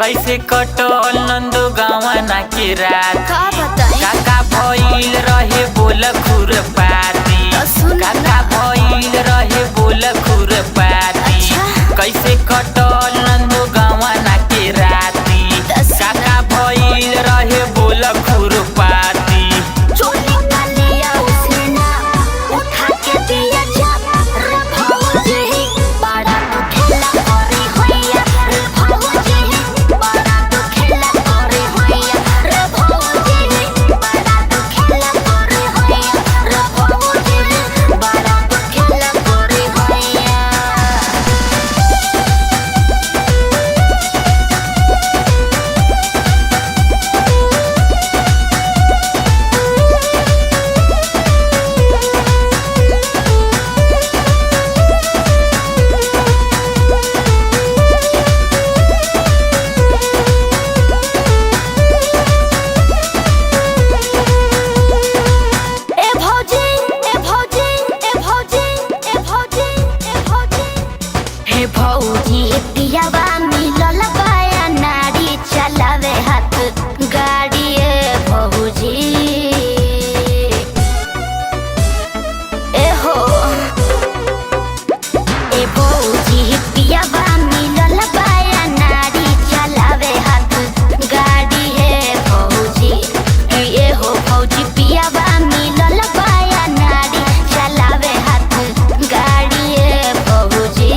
कैसे कटल नंदो गवाना के रात का बताई काका भइल रहे बोल खुरपाती काका भइल रहे बोल खुरपाती कैसे कटल नंदो गवाना के राती काका भइल रहे बोल खुरपाती चोली का लिया उसने ना उठा के दिया जब रे भौजी बड़ा तो खेला करे होइया रे भौजी बड़ा तो खेला करे होइया रे भौजी बड़ा तो खेला करे होइया रे भौजी बड़ा तो खेला करे होइया। ए भौजी ए भौजी ए भौजी ए भौजी ए भौजी हे भौजी पियावा मिलल बाया नारी चलावे हाथ गाड़ी ए भौजी ए हो ए भौजी पियावा मिलल बाया नारी चलावे हाथ गाड़ी ए भौजी ए हो भौजी पियावा मिलल बाया नारी चलावे हाथ गाड़ी ए भौजी।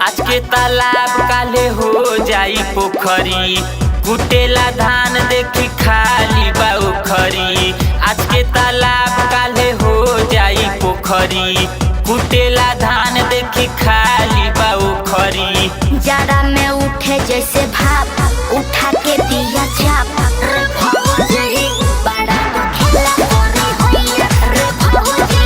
आज के तालाब काले हो जाई पोखरी कुटेला धान देखी खाली बा उखरी आज के तालाब काले हो जाई पोखरी कुटेला धान देखी खाली बा उखरी जाड़ा में उठे जैसे भाप उठा के दिया चाप रे भौजी बड़ा तो खेला करे होइया रे भौजी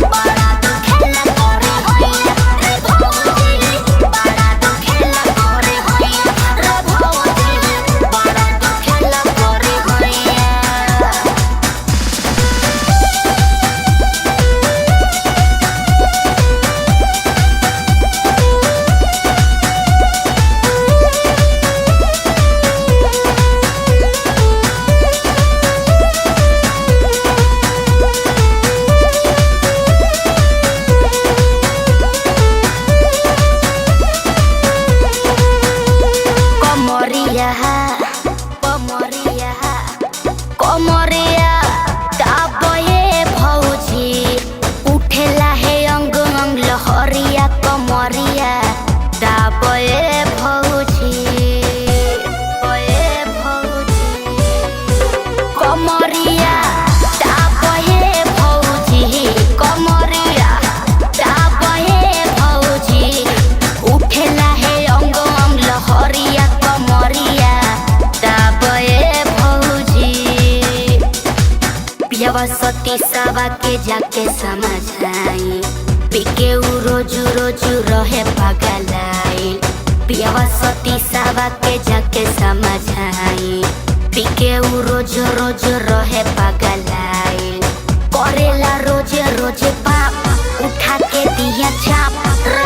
बड़ा तो खेला करे होइया रे भौजी बड़ा तो खेला करे होइया रे भौजी बड़ा तो खेला करे होइया। कमरिया कमरिया कमरिया दाबे भौजी उठेला है अंग अंग लहरिया कमरिया दाबे भौजी ए भौजी कमरिया दाबे भौजी कमरिया दाबे भौजी उठेला है अंग अंग लहरिया कमरिया दाबे भौजी। पियावा सती सावा के जाके समझाई पिके उ रोजू रोजू रहे पगलाई पियावा सती सावा के जाके समझाई पिके उ रोज रोज रहे पगलाई करेला रोजे रोजे पाप उठा के दिया चाप रे